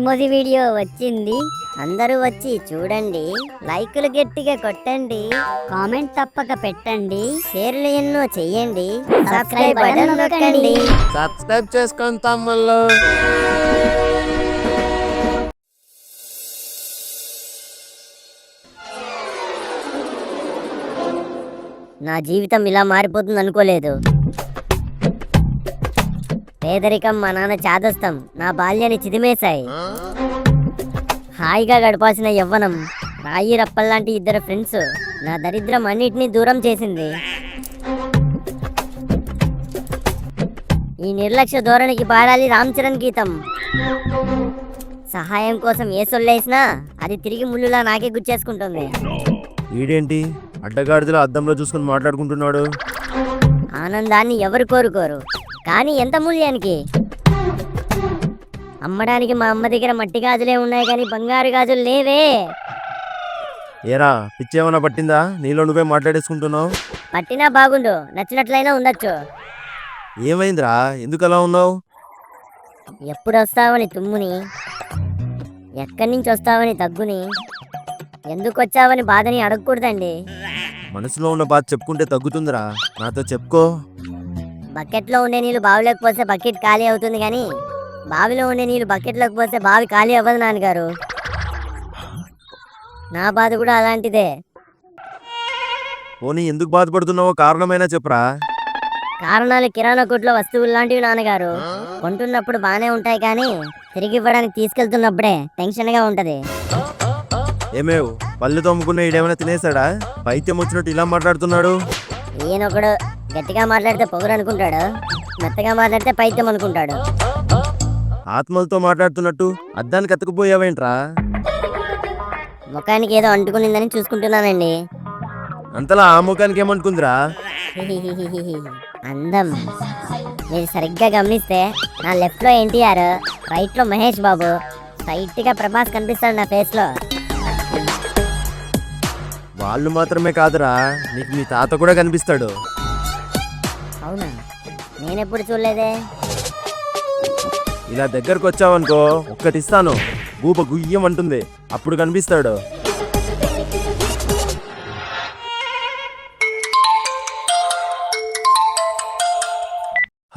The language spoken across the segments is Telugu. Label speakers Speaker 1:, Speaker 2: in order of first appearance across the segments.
Speaker 1: మోజీ వీడియో వచ్చింది. అందరూ వచ్చి చూడండి, లైకులు గట్టిగా కొట్టండి, కామెంట్ తప్పక పెట్టండి, షేర్లు ఎన్నో చెయ్యండి, సబ్స్క్రైబ్ బటన్ నొక్కండి.
Speaker 2: సబ్స్క్రైబ్ చేసుకోండి తమ్ముళ్ళు.
Speaker 1: నా జీవితం ఇలా మారిపోతుంది అనుకోలేదు. పేదరికం, మా నాన్న చాదస్తం నా బాల్యాన్ని చిదిమేశాయి. హాయిగా గడపాల్సిన యవ్వనం, రాయి రప్పల్లాంటి ఇద్దరు ఫ్రెండ్స్ నా దరిద్రం అన్నిటినీ దూరం చేసింది. ఈ నిర్లక్ష్య ధోరణికి పాడాలి రామ్ చరణ్ గీతం. సహాయం కోసం ఏ సొల్లేసినా అది తిరిగి ముళ్ళులా నాకే గుచ్చేసుకుంటుంది.
Speaker 2: ఈడేంటి అడ్డగాడిదలో అద్దంలో చూసుకుని మాట్లాడుకుంటున్నాడు?
Speaker 1: ఆనందాన్ని ఎవరు కోరుకోరు, కానీ ఎంత మూల్యానికి? అమ్మడానికి మా అమ్మ దగ్గర మట్టి గాజులే ఉన్నాయి, కానీ బంగారు గాజులు లేవే.
Speaker 2: ఏరా పిచ్చేమన్నా పట్టిందా? నీలో నువ్వే మాట్లాడేసుకుంటున్నావు.
Speaker 1: పట్టినా బాగుండు, నచ్చినట్లయినా ఉండొచ్చు.
Speaker 2: ఏమైందిరా, ఎందుకు అలా ఉన్నావు?
Speaker 1: ఎప్పుడు వస్తావని తుమ్ముని, ఎక్కడి నుంచి వస్తావని తగ్గుని, ఎందుకు వచ్చావని బాధని అడగకూడదండి.
Speaker 2: మనసులో ఉన్న బాధ చెప్పుకుంటే తగ్గుతుందిరా, నాతో చెప్పుకో.
Speaker 1: బకెట్లో ఉండే నీళ్ళు బావిలోకి పోస్తే బకెట్ ఖాళీ అవుతుంది, కానీ బావిలో ఉండే నీళ్ళు బకెట్లోకి పోస్తే బావి ఖాళీ అవ్వదు నాన్నగారు. నా బాధ కూడా అలాంటిదే.
Speaker 2: పోనీ ఎందుకు బాధపడుతున్నావో కారణమైనా చెప్పరా.
Speaker 1: కారణాలు కిరాణా కొట్లో వస్తువులు లాంటివి నాన్నగారు. కొంటున్నప్పుడు బాగానే ఉంటాయి, కానీ తిరిగి ఇవ్వడానికి తీసుకెళ్తున్నప్పుడే టెన్షన్గా ఉంటది.
Speaker 2: ఏమేవ్ పళ్ళు తోముకున్న ఈడేమైనా తినేసాడా? పైత్యం వచ్చినట్టు ఇలా మాట్లాడుతున్నాడు.
Speaker 1: ఈయనొకడు గట్టిగా మాట్లాడితే పొగరు అనుకుంటాడు, మెత్తగా మాట్లాడితే పైత్యం అనుకుంటాడు.
Speaker 2: ఆత్మలతో మాట్లాడుతున్నట్టు అద్దానికి అతుకుపోయావేంట్రా?
Speaker 1: ముఖానికి ఏదో అంటుకునిందని చూసుకుంటున్నానండి.
Speaker 2: అంతలా ఆ ముఖానికి ఏమనుకుందిరా?
Speaker 1: అందం. మీరు సరిగ్గా గమనిస్తే నా లెఫ్ట్ లో ఎన్టీఆర్, రైట్ లో మహేష్ బాబు, స్ట్రైట్ గా ప్రభాస్ కనిపిస్తాడు నా ఫేస్ లో.
Speaker 2: వాళ్ళు మాత్రమే కాదురా, నీకు మీ తాత కూడా కనిపిస్తాడు.
Speaker 1: అవునా? నేనెప్పుడు చూడలేదే.
Speaker 2: ఇలా దగ్గరకు వచ్చావనుకో ఒక్కటిస్తాను, గూప గుయ్యం అంటుంది, అప్పుడు కనిపిస్తాడు.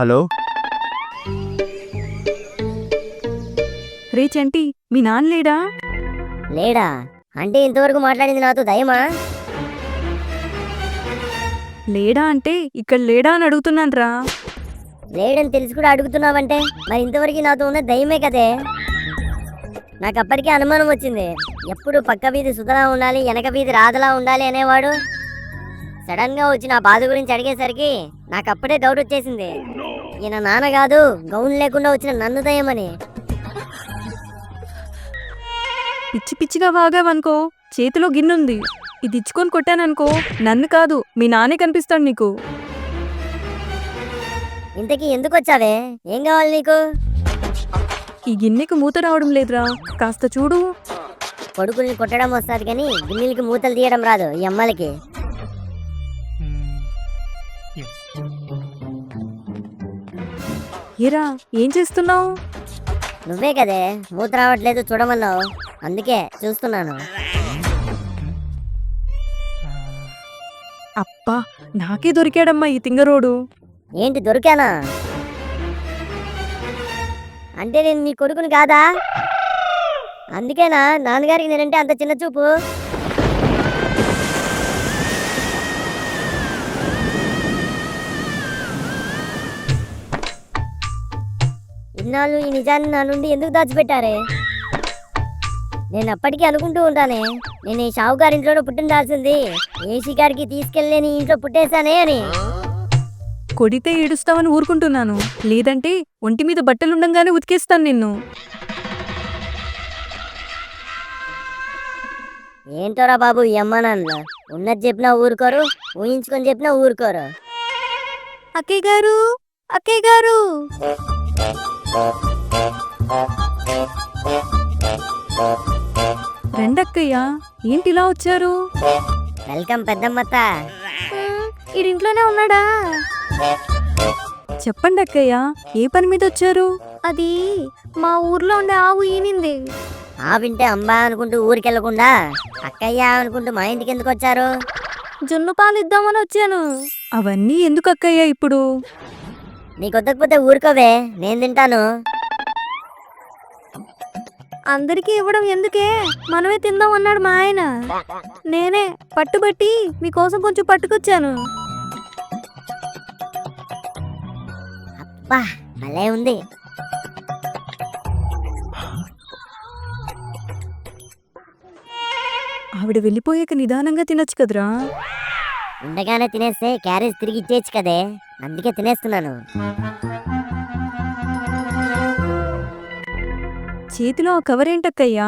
Speaker 2: హలో
Speaker 3: రే చంటి, మీ నాన్న లేడా?
Speaker 1: లేడా అంటే ఇంతవరకు మాట్లాడింది నాతో దయమా?
Speaker 3: లేడా అంటే ఇక్కడ లేడా అని అడుగుతున్నాను రా.
Speaker 1: లేడని తెలిసి కూడా అడుగుతున్నావంటే మరి ఇంతవరకు నాతో ఉన్న దయమే కదే. నాకు అప్పటికే అనుమానం వచ్చింది. ఎప్పుడు పక్క వీధి సుధలా ఉండాలి, వెనక వీధి రాధలా ఉండాలి అనేవాడు సడన్ గా వచ్చి నా బాధ గురించి అడిగేసరికి నాకు అప్పుడే డౌట్ వచ్చేసింది. ఈయన నాన్న కాదు, గౌన్ లేకుండా వచ్చిన నన్ను దయమని.
Speaker 3: పిచ్చి పిచ్చిగా వాగావనుకో చేతిలో గిన్నుంది, ఇది ఇచ్చుకొని కొట్టాననుకో నన్ను కాదు మీ నానే కనిపిస్తాడు నీకు.
Speaker 1: ఇంతకీ ఎందుకు వచ్చావే? ఏం కావాలి నీకు?
Speaker 3: ఈ గిన్నెకి మూత రావడం లేదురా, కాస్త చూడు.
Speaker 1: కొడుకుల్ని కొట్టడం వస్తుంది, కానీ గిన్నెలకి మూతలు తీయడం రాదు ఈ అమ్మలకి.
Speaker 3: ఏరా ఏం చేస్తున్నావు?
Speaker 1: నువ్వే కదే మూత రావట్లేదు చూడమన్నావు, అందుకే చూస్తున్నాను.
Speaker 3: అప్పా, నాకే దొరికాడమ్మా ఈ తింగరోడు.
Speaker 1: ఏంటి దొరికానా? అంటే నేను నీ కొడుకుని కాదా? అందుకేనా నాన్నగారికి నేనంటే అంత చిన్న చూపు? ఇన్నాళ్ళు ఈ నిజాన్ని నా నుండి ఎందుకు దాచిపెట్టారే? నేను అప్పటికీ అనుకుంటూ ఉంటానే, నేను ఈ షావుగారి ఇంట్లోనే పుట్టిండాల్సింది, ఏసీ గారికి తీసుకెళ్ళలేని ఇంట్లో పుట్టేశానే అని.
Speaker 3: కొడితే ఏడుస్తావని ఊరుకుంటున్నాను, లేదంటే ఒంటి మీద బట్టలుండంగానే ఉతికేస్తాను నిన్ను.
Speaker 1: ఏంటోరా బాబు ఈ అమ్మా నాన్నలు, ఉన్నది చెప్పినా ఊరుకోరు, ఊహించుకొని చెప్పినా ఊరుకోరు.
Speaker 3: అక్కయ్య గారు, అక్కయ్య గారు. రెండక్కయ్య, ఏంటిలా వచ్చారు?
Speaker 1: వెల్కమ్ పెద్దమ్మత్త.
Speaker 3: ఈడింట్లోనే ఉన్నాడా? చెప్పండి అక్కయ్య, ఏ పని మీద వచ్చారు? అది మా ఊర్లో ఉండే ఆవు ఈనింది.
Speaker 1: ఆ వింటే అంబా అనుకుంటూ ఊరికెళ్ళకుండా అక్కయ్య అనుకుంటూ మా ఇంటికి ఎందుకు వచ్చారు?
Speaker 3: జున్ను పాలు ఇద్దామని వచ్చాను. అవన్నీ ఎందుకు అక్కయ్య ఇప్పుడు?
Speaker 1: నీకు వద్దకపోతే ఊరుకోవే, నేను తింటాను.
Speaker 3: అందరికీ ఇవ్వడం ఎందుకే, మనమే తిందాం అన్నాడు మా ఆయన. నేనే పట్టుబట్టి మీకోసం కొంచెం పట్టుకొచ్చాను.
Speaker 1: అబ్బా భలే ఉంది.
Speaker 3: ఆవిడ వెళ్ళిపోయాక నిదానంగా తినొచ్చు కదరా.
Speaker 1: ఉండగానే తినేస్తే క్యారేజ్ తిరిగి ఇచ్చేయచ్చు కదే, అందుకే తినేస్తున్నాను.
Speaker 3: చేతిలో ఆ కవర్ ఏంటక్కయ్యా?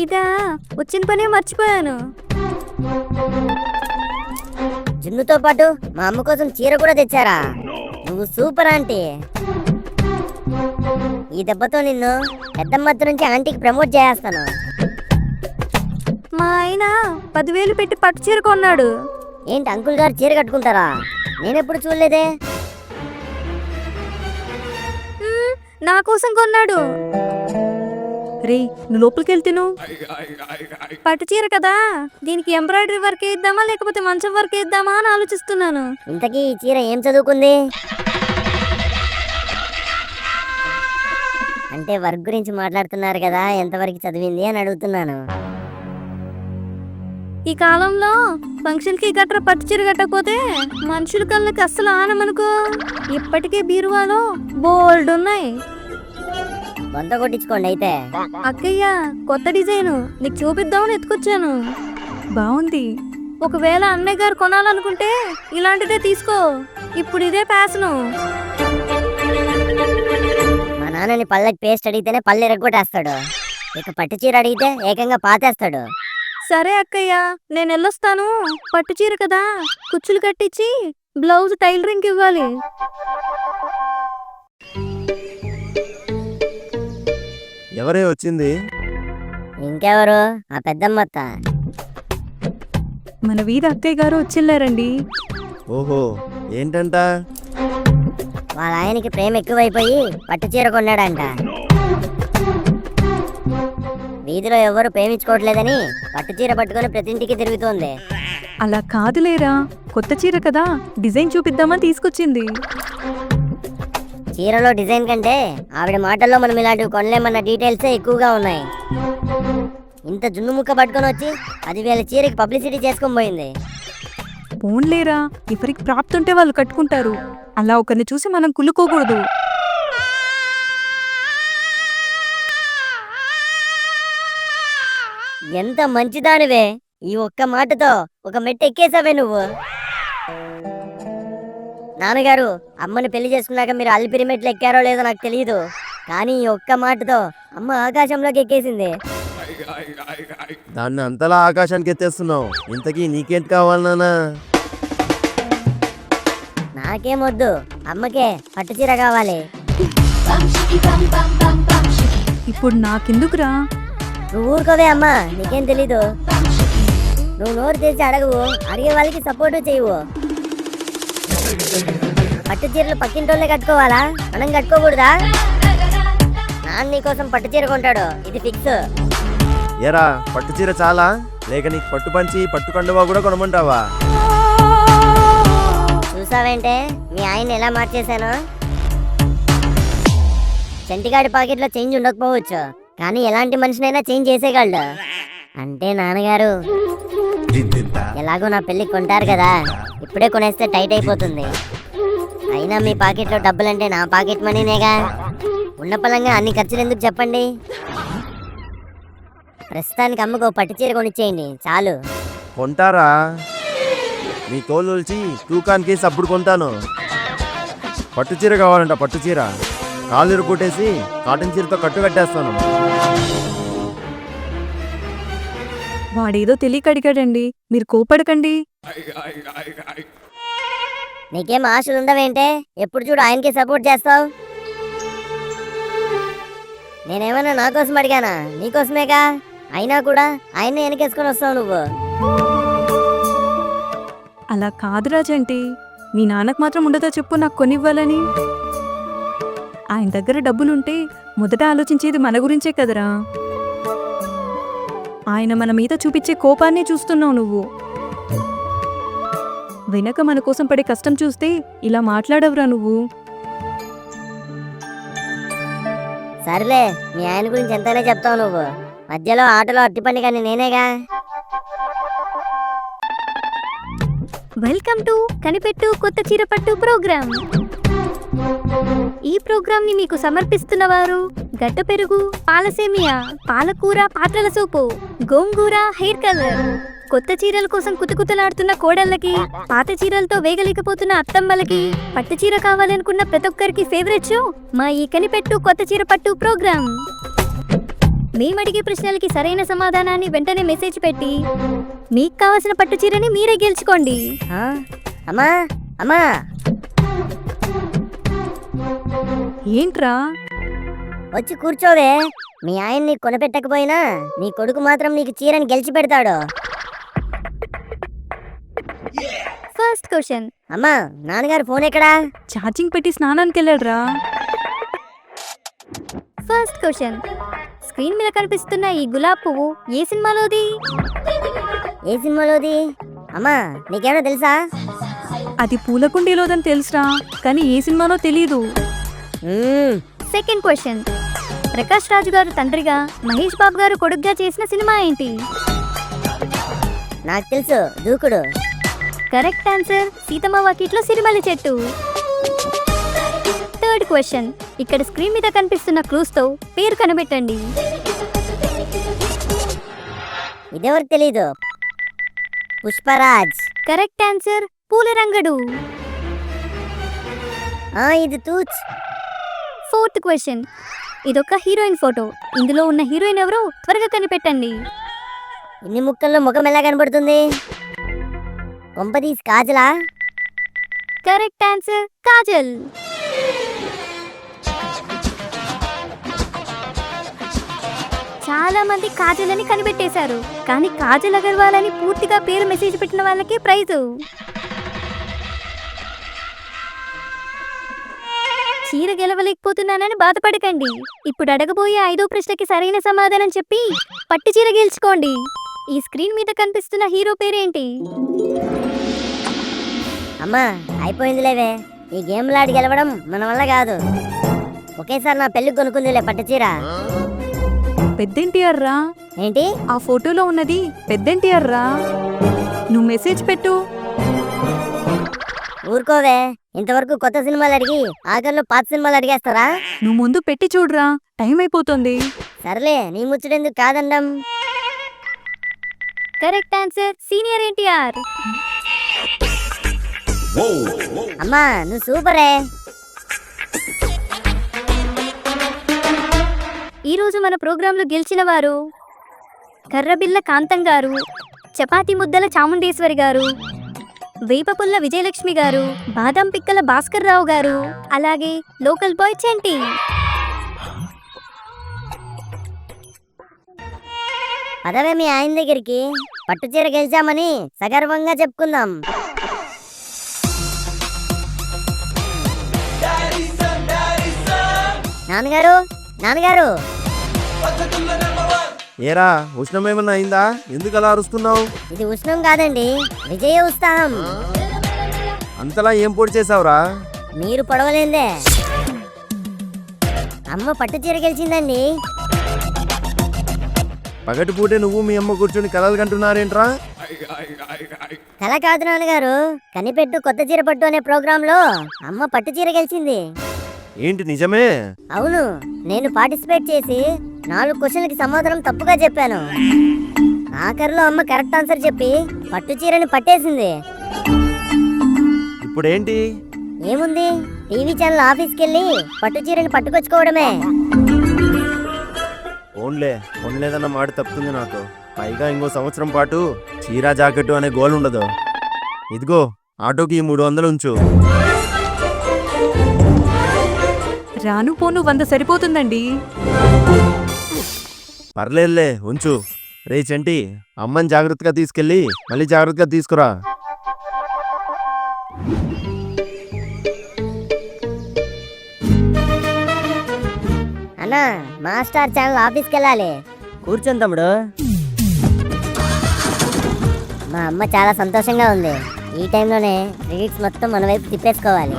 Speaker 3: ఇదా, వచ్చిన పనే మర్చిపోయాను.
Speaker 1: జున్నుతో పాటు మా అమ్మ కోసం చీర కూడా తెచ్చారా? నువ్వు సూపర్ ఆంటీ. ఈ దెబ్బతో నిన్ను పెద్దమ్మత్త నుంచి ఆంటీకి ప్రమోట్ చేస్తాను.
Speaker 3: మా ఆయన 10,000 పెట్టి పట్టు చీర కొన్నాడు.
Speaker 1: ఏంటి అంకుల్ గారు చీర కట్టుకుంటారా? నేనెప్పుడు చూడలేదే.
Speaker 3: నా కోసం కొన్నాడు. రే, నువ్వు లోపలికి వెళ్తేను. పట్టు చీర కదా, దీనికి ఎంబ్రాయిడరీ వర్క్ వేద్దామా లేకపోతే మంచం వర్క్ వేద్దామా అని ఆలోచిస్తున్నాను.
Speaker 1: ఇంతకీ ఈ చీర ఏం చదువుకుంది? అంటే వర్క్ గురించి మాట్లాడుతున్నారు కదా, ఎంతవరకు చదివింది అని అడుగుతున్నాను.
Speaker 3: ఈ కాలంలో ఫంక్షన్ కి గట్రా పట్టు చీర కట్టకపోతే మనుషుల కళ్ళకి అస్సలు ఆనమనుకో. ఇప్పటికే బీరువాలో బోల్డ్ ఉన్నాయి.
Speaker 1: వంత కొట్టించుకోండి అయితే.
Speaker 3: అక్కయ్య, కొత్త డిజైన్ నీకు చూపిద్దామని ఎత్తుకొచ్చాను. బాగుంది. ఒకవేళ అన్నయ్య గారు కొనాలనుకుంటే ఇలాంటిదే తీసుకో. ఇప్పుడు ఇదే ఫ్యాషను.
Speaker 1: మా నాన్నని పళ్ళకి పేస్ట్ అడిగితేనే పళ్ళు ఎరగొట్టేస్తాడు, ఇక పట్టు చీర అడిగితే ఏకంగా పాతేస్తాడు.
Speaker 3: సరే అక్కయ్య, నేను వెళ్ళొస్తాను. పట్టు చీర కదా, కుచ్చులు కట్టించి బ్లౌజ్ టైలరింగ్ ఇవ్వాలి.
Speaker 2: ఎవరే వచ్చింది?
Speaker 1: ఇంకెవరు? ఆ పెద్దమ్మత్త.
Speaker 3: మన వీధి అక్కయ్య గారు వచ్చిల్లారండి.
Speaker 2: ఓహో, ఏంటంట?
Speaker 1: వాళ్ళ ఆయనకి ప్రేమ ఎక్కువైపోయి పట్టు చీర కొన్నాడంట. వీధిలో ఎవరు ప్రేమించుకోవట్లేదని పట్టు చీర పట్టుకొని ప్రతి ఇంటికి తిరుగుతోంది.
Speaker 3: అలా కాదులేరా, కొత్త చీర కదా, డిజైన్ చూపిద్దామని తీసుకొచ్చింది.
Speaker 1: చీరలో డిజైన్ కంటే ఆవిడ మాటల్లో మనం ఇలాంటివి కొనలేమన్న డీటెయిల్సే ఎక్కువగా ఉన్నాయి. ఇంత జున్ను ముక్క పట్టుకొని వచ్చి 10,000 చీరకి పబ్లిసిటీ చేసుకొని పోయింది.
Speaker 3: పోన్లేరా, ఎవరికి ప్రాప్తి ఉంటే వాళ్ళు కట్టుకుంటారు. అలా ఒకరిని చూసి మనం కుళ్ళుకోకూడదు.
Speaker 1: ఎంత మంచిదానివే, ఈ ఒక్క మాటతో ఒక మెట్టు ఎక్కేసావే నువ్వు. నాన్నగారు, అమ్మని పెళ్లి చేసుకున్నాక మీరు అల్పిరి మెట్లు ఎక్కారో లేదో నాకు తెలియదు, కానీ ఈ ఒక్క మాటతో అమ్మ ఆకాశంలోకి ఎక్కేసింది.
Speaker 2: దాన్ని అంతలా ఆకాశానికి ఎత్తేస్తున్నావు. ఇంతకీ నీకేంటి కావాలి నాన్న?
Speaker 1: నాకేమొద్దు, అమ్మకే పట్టు చీర కావాలి.
Speaker 3: ఇప్పుడు నాకెందుకురా?
Speaker 1: నువ్వు ఊరుకోవే అమ్మా, నీకేం తెలీదు. నువ్వు నోరు తెరిచి అడగవు, అడిగే వాళ్ళకి సపోర్టు చేయవు. పట్టు చీరలు పక్కింటోళ్ళే కట్టుకోవాలా, మనం కట్టుకోకూడదా? నాన్న నీకోసం పట్టు చీర కొంటాడు, ఇది ఫిక్స్.
Speaker 2: ఏరా, పట్టు చీర చాలా లేక నీకు పట్టు పంచి పట్టు కండువా కూడా కొనమంటావా?
Speaker 1: చూసావేంటే మీ ఆయన ఎలా మార్చేశాను? చంటిగాడి పాకెట్లో చేంజ్ ఉండకపోవచ్చు, కానీ ఎలాంటి మనిషినైనా చేంజ్ చేసేయగలడు. అంటే నాన్నగారు ఎలాగో నా పెళ్ళికి కొంటారు కదా, ఇప్పుడే కొనేస్తే టైట్ అయిపోతుంది. అయినా మీ పాకెట్లో డబ్బులంటే నా పాకెట్ మనీనేగా, ఉన్న పలంగా అన్ని ఖర్చులు ఎందుకు చెప్పండి. ప్రస్తుతానికి అమ్మకు పట్టు చీర కొనిచ్చేయండి చాలు.
Speaker 2: కొంటారా? నీ తోలు ఒలిచి తూకానికి అప్పుడు కొంటాను. పట్టు చీర కావాలంట, పట్టు చీర. కాళ్ళు కొట్టేసి కాటన్ చీరతో కట్టు కట్టేస్తాను.
Speaker 3: వాడేదో తెలియక అడిగాడండి, మీరు కోపడకండి.
Speaker 1: నీకేం ఆశలు ఉండవేంటే? ఎప్పుడు చూడు ఆయనకి సపోర్ట్ చేస్తావు. నేనేమన్నా నా కోసం అడిగానా? నీకోసమేగా. అయినా కూడా ఆయన్ని వెనకేసుకొని వస్తావు నువ్వు.
Speaker 3: అలా కాదు రాజంటి, మీ నాన్నకు మాత్రం ఉండదో చెప్పు నాకు కొనివ్వాలని. ఆయన దగ్గర డబ్బులుంటే మొదట ఆలోచించేది మన గురించే కదరా. ఆయన మన మీద చూపించే కోపాన్నే చూస్తున్నావు నువ్వు. వెనక మన కోసం పడే కష్టం చూస్తే ఇలా మాట్లాడవురా నువ్వు.
Speaker 1: సర్లే, మీ ఆయన గురించి ఎంతైనా చెప్తావు నువ్వు. మధ్యలో ఆటలో అట్టిపండి కానీ నేనేగా.
Speaker 3: వెల్కమ్ టు కనిపెట్టు కొత్త చీరపట్టు ప్రోగ్రామ్. ఈ ప్రోగ్రామ్ ని మీకు సమర్పిస్తున్నవారు గడ్డ పెరుగు, పాలసేమియా, పాలకూర పాత్రల సూపు, గోంగూర హెయిర్ కలర్. కొత్త చీరల కోసం కుతకుతలాడుతున్న కోడళ్ళకి, పాత చీరలతో వేగలేకపోతున్న అత్తమ్మలకి, పట్టు చీర కావాలనుకున్న ప్రతి ఒక్కరికి ఫేవరెట్ షో మా ఈ కనిపెట్టు కొత్త చీర పట్టు ప్రోగ్రామ్. మేమడిగే ప్రశ్నలకి సరైన సమాధానాన్ని వెంటనే మెసేజ్ పెట్టి మీకు కావలసిన పట్టు చీరని మీరే గెలుచుకోండి.
Speaker 1: అమ్మా అమ్మా,
Speaker 3: ఏంట్రా?
Speaker 1: వచ్చి కూర్చోవే. మీ ఆయన్ని కొనపెట్టకపోయినా నీ కొడుకు మాత్రం నీకు చీరని గెలిచి పెడతాడు.
Speaker 3: First question.
Speaker 1: అమ్మా, నాన్నగారు ఫోన్ ఎక్కడా?
Speaker 3: ఛార్జింగ్ పెట్టి స్నానానికి వెళ్ళాడురా. First question. స్క్రీన్ మీద కనిపిస్తున్న ఈ గులాబ్ పువ్వు ఏ సినిమాలోది?
Speaker 1: ఏ సినిమాలోది? అమ్మా, నీకేమైనా తెలుసా?
Speaker 3: అది పూలకుండీలోదని తెలుసురా, కానీ ఏ సినిమాలో తెలీదు. Second question. ప్రకాష్ రాజు గారు తండ్రిగా, మహేష్ బాబు గారు కొడుగ్గా చేసిన సినిమా ఏంటి?
Speaker 1: నాకు తెలుసు, దూకుడు.
Speaker 3: Correct answer. సీతమ్మ వాకిట్లో సిరిమల్లి చెట్టు. Third question. ఇక్కడ స్క్రీన్ మీద కనిపిస్తున్న క్లూస్ తో పేరు కనిపెట్టండి.
Speaker 1: ఇదెవరికి తెలీదు? పుష్పరాజ్.
Speaker 3: Correct answer. పూలరంగడు.
Speaker 1: ఇది తూచ్.
Speaker 3: Fourth question. ఇదొక హీరోయిన్ ఫోటో. ఇందులో ఉన్న హీరోయిన్ ఎవరో త్వరగా కనిపెట్టండి.
Speaker 1: ఇన్ని ముక్కల్లో ముఖం ఎలా కనబడుతుంది? కొంపదీస్ కాజలా?
Speaker 3: Correct answer. కాజల్. చాలా మంది కాజల్ అని కనిపెట్టేశారు, కానీ కాజల్ అగర్వాల్ అని పూర్తిగా పేరు మెసేజ్ పెట్టిన వాళ్ళకి ప్రైజు. చీర గెలవలేకపోతున్నానని బాధపడకండి. ఇప్పుడు అడగబోయే 5వ ప్రశ్నకి సరైన సమాధానం చెప్పి పట్టు చీర గెలుచుకోండి. ఈ స్క్రీన్ మీద కనిపిస్తున్న హీరో పేరేంటి?
Speaker 1: అమ్మా, అయిపోయిందిలేవే. ఈ గేమ్లాడి గెలవడం మన వల్ల కాదు. ఒకేసారి నా పెళ్లి కొనుక్కుందిలే పట్టు చీర.
Speaker 3: పెద్దెన్టీఆర్ రా.
Speaker 1: ఏంటి?
Speaker 3: ఆ ఫోటోలో ఉన్నది పెద్దెన్టీఆర్ రా. నువ్వు మెసేజ్ పెట్టు.
Speaker 1: ఊరుకోవే. ఇంతవరకు కొత్త సినిమాలు అడిగి ఆఖరిలో పాత సినిమాలు అడిగేస్తారా?
Speaker 3: నువ్వు ముందు పెట్టి చూడురా, టైం అయిపోతుంది.
Speaker 1: సర్లే, నీ ముచ్చటెందుకు కాదండం.
Speaker 3: Correct answer. సీనియర్ ఎన్టీఆర్.
Speaker 1: అమ్మా, నువ్వు సూపరే.
Speaker 3: ఈ రోజు మన ప్రోగ్రాంలో గెలిచిన వారు కర్రబిల్ల కాంతం గారు, చపాతి ముద్దల చాముండేశ్వరి గారు, వేపపుల్ల విజయలక్ష్మి గారు, బాదం పిక్కల భాస్కర్ రావు గారు, అలాగే లోకల్ బాయ్ చెంటి.
Speaker 1: పదవే మీ ఆయన దగ్గరికి. పట్టు చీర గెలిచామని సగర్వంగా చెప్పుకుందాం. నాన్నగారు, నాన్నగారు.
Speaker 2: ఏరా, ఉష్ణం ఏమన్నా అయిందా? ఎందుకు అలా అరుస్తున్నావు?
Speaker 1: ఇది ఉష్ణం కాదండి, విజయ ఉత్సాహం.
Speaker 2: అంతలా ఏం పొడి చేసావురా?
Speaker 1: మీరు పొడవలేందే. అమ్మ పట్టు చీర గెలిచిందండి.
Speaker 2: పగటిపూటే నువ్వు మీ అమ్మ కూర్చొని కలలు కంటున్నారేంట్రా?
Speaker 1: కల కాదు నాన్నగారు, కనిపెట్టు కొత్త చీర పట్టు అనే ప్రోగ్రాంలో అమ్మ పట్టు చీర గెలిచింది.
Speaker 2: ఏంటి, నిజమే?
Speaker 1: అవును, నేను పార్టిసిపేట్ చేసి 4 క్వశ్చన్లకి సమాధానం తప్పుగా చెప్పాను. ఆఖరిలో అమ్మ కరెక్ట్ ఆన్సర్ చెప్పి పట్టు చీరని పట్టేసింది.
Speaker 2: ఇప్పుడేంటి?
Speaker 1: ఏముంది, టీవీ ఛానల్ ఆఫీస్కి వెళ్ళి పట్టు చీరని పట్టుకొచ్చుకోవడమే.
Speaker 2: ఓన్లే కొనలేదన్న మాట తప్పుతుంది నాకు. పైగా ఇంకో సంవత్సరం పాటు చీరా జాకెట్టు అనే గోల్ ఉండదు. ఇదిగో, ఆటోకి 300 ఉంచు.
Speaker 3: రాను పోను 100 సరిపోతుందండి.
Speaker 2: పర్లేదులే, ఉంచు. రే చెంటి, అమ్మని జాగ్రత్తగా తీసుకెళ్ళి మళ్ళీ జాగ్రత్తగా తీసుకురా.
Speaker 1: అన్నా మాస్టర్ ఛానల్ ఆఫీస్కి వెళ్ళాలి.
Speaker 4: కూర్చొని తమ్ముడు.
Speaker 1: మా అమ్మ చాలా సంతోషంగా ఉంది. ఈ టైంలోనే క్రెడిట్స్ మొత్తం మన వైపు తిప్పేసుకోవాలి.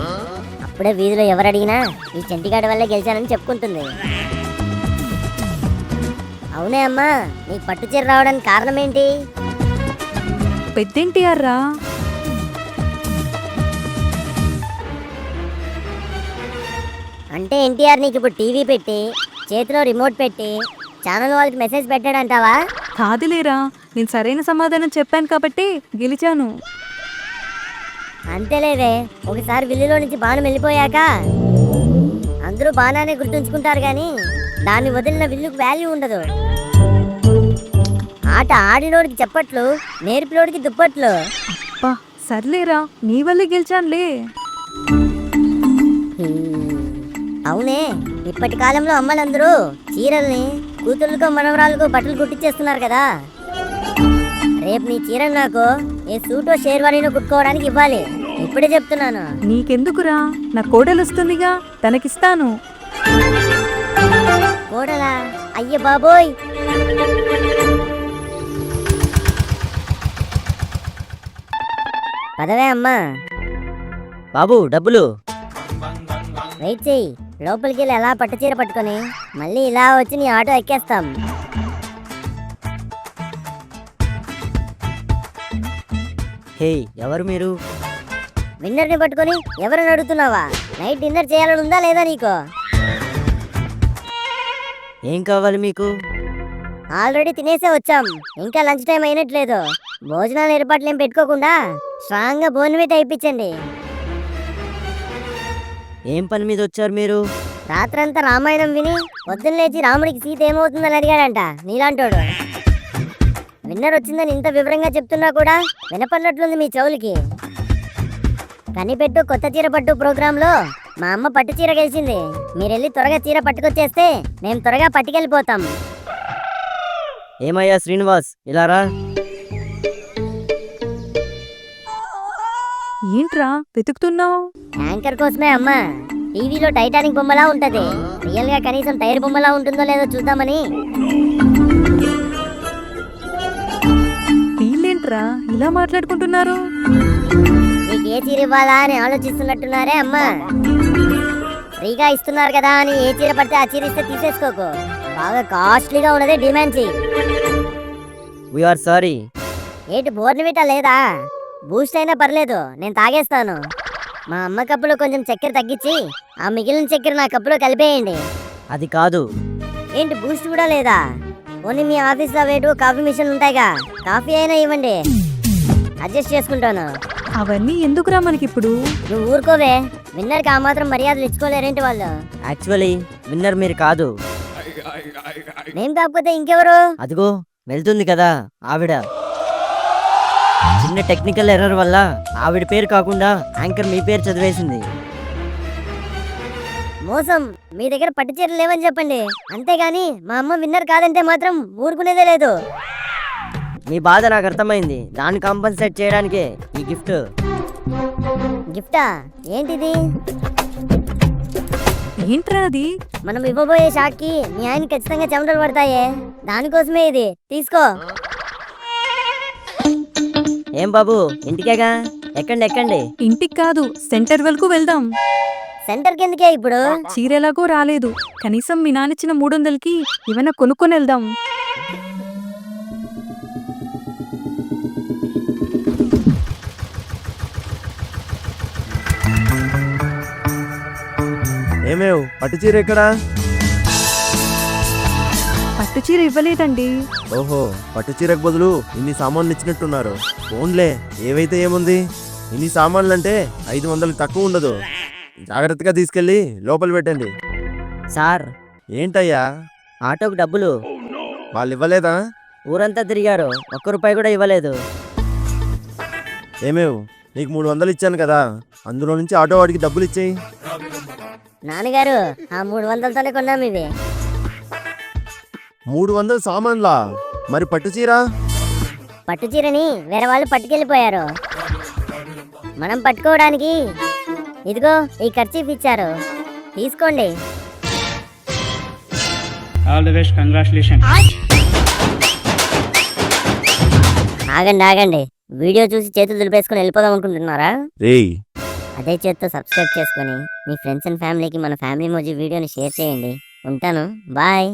Speaker 1: అప్పుడే వీధిలో ఎవరు అడిగినా ఈ చంటిగాడి వల్లే గెలిచానని చెప్పుకుంటుంది. అవునే అమ్మా, నీకు పట్టు చీర రావడానికి కారణం ఏంటి?
Speaker 3: పెద్దేంటిఆర్ రా.
Speaker 1: అంటే ఎన్టీఆర్ నీకు ఇప్పుడు టీవీ పెట్టి చేతిలో రిమోట్ పెట్టి ఛానల్ వాళ్ళకి మెసేజ్ పెట్టాడంటావా?
Speaker 3: కాదులేరా, నేను సరైన సమాధానం చెప్పాను కాబట్టి గెలిచాను.
Speaker 1: అంతేలేదే, ఒకసారి విల్లులో నుంచి బాణం వెళ్ళిపోయాక అందరూ బాణాన్ని గుర్తుంచుకుంటారు కానీ దాన్ని వదిలిన విల్లుకు వాల్యూ ఉండదు. ఆట ఆడినోడికి చెప్పట్లు, నేర్పినోడికి దుప్పట్లు.
Speaker 3: అబ్బా సర్లేరా, నీ వల్లే గెలిచానులే.
Speaker 1: అవునే, ఇప్పటి కాలంలో అమ్మలందరూ చీరల్ని కూతుళ్ళకో మనవరాలకో బట్టలు కుట్టించేస్తున్నారు కదా. రేపు నీ చీరను నాకు ఏ సూటో షేర్వాణినో కుట్టుకోవడానికి ఇవ్వాలి. ఇప్పుడే చెప్తున్నాను.
Speaker 3: నీకెందుకురా, నా కోడలు వస్తుందిగా, తనకిస్తాను.
Speaker 1: కోడలా? అయ్య బాబోయ్. పదవే అమ్మా.
Speaker 4: బాబు డబ్బులు.
Speaker 1: వెయిట్ చెయ్యి, లోపలికి వెళ్ళి ఎలా పట్టు చీర పట్టుకొని మళ్ళీ ఇలా వచ్చి నీ ఆటో ఎక్కేస్తాం.
Speaker 4: హే, ఎవరు మీరు?
Speaker 1: విన్నర్ని పట్టుకొని ఎవరిని అడుగుతున్నావా? నైట్ డిన్నర్ చేయాలని ఉందా లేదా నీకు?
Speaker 4: ఏం కావాలి మీకు?
Speaker 1: ఆల్రెడీ తినేసే వచ్చాం, ఇంకా లంచ్ టైం అయినట్లేదు. భోజనాల ఏర్పాట్లు ఏం పెట్టుకోకుండా స్ట్రాంగ్ గా బోన్మీట్ అయిపించండి.
Speaker 4: ఏం పని మీద వచ్చారు మీరు?
Speaker 1: రాత్రంతా రామాయణం విని పొద్దున్న లేచి రాముడికి సీత ఏమవుతుందని అడిగాడంట నీలాంటోడు. విన్నర్ వచ్చిందని ఇంత వివరంగా చెప్తున్నా కూడా వినపడినట్లుంది మీ చెవులకి. కనిపెట్టు కొత్త చీర పట్టు ప్రోగ్రాంలో మా అమ్మ పట్టు చీర గెలిచింది. మీరెళ్ళి త్వరగా చీర పట్టుకొచ్చేస్తే మేము త్వరగా పట్టుకెళ్ళిపోతాం.
Speaker 4: ఏమయ్యా శ్రీనివాస్, ఇలా రా.
Speaker 3: ఏంట్రా వెతుకుతున్నావు?
Speaker 1: యాంకర్ కోసమే అమ్మా. టీవీలో టైటానిక్ బొమ్మలా ఉంటది, రియల్ గా కనీసం టైర్ బొమ్మలా ఉంటుందో లేదో చూద్దామని.
Speaker 3: వీళ్ళేంట్రా ఇలా మాట్లాడుకుంటున్నారు?
Speaker 1: నీకు ఏ చీర ఇవ్వాలా అని ఆలోచిస్తున్నట్టున్నారే అమ్మా. ఫ్రీగా ఇస్తున్నారు కదా అని ఏ చీర పడితే ఆ చీర ఇస్తే తీసేసుకోకు. బాగా కాస్ట్లీగా ఉన్నదే డిమాండ్ చెయ్యి.
Speaker 4: We are sorry.
Speaker 1: ఏంటి బోర్నవిటా లేదా? బూస్ట్ అయినా పర్లేదు, నేను తాగేస్తాను. మా అమ్మ కప్పులో కొంచెం చక్కెర తగ్గించి ఆ మిగిలిన చక్కెర నా కప్పులో కలిపేయండి.
Speaker 4: అది కాదు.
Speaker 1: ఏంటి బూస్ట్ కూడా లేదా? ఓన్లీ మీ ఆఫీస్లో వేటు కాఫీ మిషన్ ఉంటాయిగా, కాఫీ అయినా ఇవ్వండి, అడ్జస్ట్ చేసుకుంటాను.
Speaker 3: అవన్నీ ఎందుకురా మనకిప్పుడు?
Speaker 1: నువ్వు ఊరుకోవే, విన్నర్కి ఆ మాత్రం మర్యాదలు ఇచ్చుకోలేరేంటి వాళ్ళు?
Speaker 4: యాక్చువల్లీ విన్నర్ మీరు కాదు.
Speaker 1: నేను కాకపోతే ఇంకెవరు?
Speaker 4: అదిగో వెళ్తుంది కదా ఆవిడ. చిన్న టెక్నికల్ ఎర్రర్ వల్ల ఆవిడ పేరు కాకుండా యాంకర్ మీ పేరు చదివేసింది.
Speaker 1: మోసం, మీ దగ్గర పట్టు చీరలు లేవని చెప్పండి, అంతేగాని మా అమ్మ విన్నర్ కాదంటే మాత్రం ఊరుకునేదే లేదు.
Speaker 4: మీ బాధ నాకు అర్థమైంది. దాన్ని కాంపన్సేట్ చేయడానికే ఈ గిఫ్ట్.
Speaker 1: గిఫ్టా? ఏంటిది?
Speaker 3: ఏంట్రా అది?
Speaker 1: మనం ఇవ్వబోయే షాక్కి మీ ఆయన ఖచ్చితంగా చెమటలు పడతాయే, దానికోసమే ఇది, తీసుకో.
Speaker 4: ఏం బాబు, ఇంటికేగా? ఎక్కండి ఎక్కండి.
Speaker 3: ఇంటికి కాదు, సెంటర్ వరకు వెళ్దాం.
Speaker 1: సెంటర్ కిందకే ఇప్పుడు?
Speaker 3: చీర ఎలాగో రాలేదు, కనీసం మీ నానిచ్చిన 300కి ఏమైనా కొనుక్కొని వెళ్దాం.
Speaker 2: ఏమేవ్ పట్టు చీర ఎక్కడా?
Speaker 3: పట్టు చీర ఇవ్వలేదండి.
Speaker 2: ఓహో, పట్టు చీరకు బదులు ఇన్ని సామాన్లు ఇచ్చినట్టున్నారు. ఫోన్లే, ఏవైతే ఏముంది, ఇన్ని సామాన్లు అంటే 500 తక్కువ ఉండదు. జాగ్రత్తగా తీసుకెళ్ళి లోపల పెట్టండి.
Speaker 4: సార్,
Speaker 2: ఏంటయ్యా?
Speaker 4: ఆటోకు డబ్బులు
Speaker 2: వాళ్ళు ఇవ్వలేదా?
Speaker 4: ఊరంతా తిరిగారు, ₹1 కూడా ఇవ్వలేదు.
Speaker 2: ఏమేవ్, నీకు 300 ఇచ్చాను కదా, అందులో నుంచి ఆటో వాడికి డబ్బులు ఇచ్చేయి.
Speaker 1: నాన్నగారు, ఆ 300తోనే కొన్నాం ఇవి.
Speaker 2: 300 సామాన్లా? మరి పట్టు చీర?
Speaker 1: పట్టు చీరని వేరే వాళ్ళు పట్టుకెళ్ళిపోయారు. మనం పట్టుకోవడానికి ఇదిగో ఈ ఖర్చీఫ్ ఇచ్చారు, తీసుకోండి.
Speaker 5: All the best, congratulation.
Speaker 1: ఆగండి వీడియో చూసి చేతులు దులిపేసుకొని వెళ్ళిపోదాం అనుకుంటున్నారా?
Speaker 2: రేయ్
Speaker 1: అదే చేత్తో సబ్స్క్రైబ్ చేసుకొని మీ ఫ్రెండ్స్ అండ్ ఫ్యామిలీకి మన ఫ్యామిలీ మోజీ వీడియోని షేర్ చేయండి. ఉంటాను, బాయ్.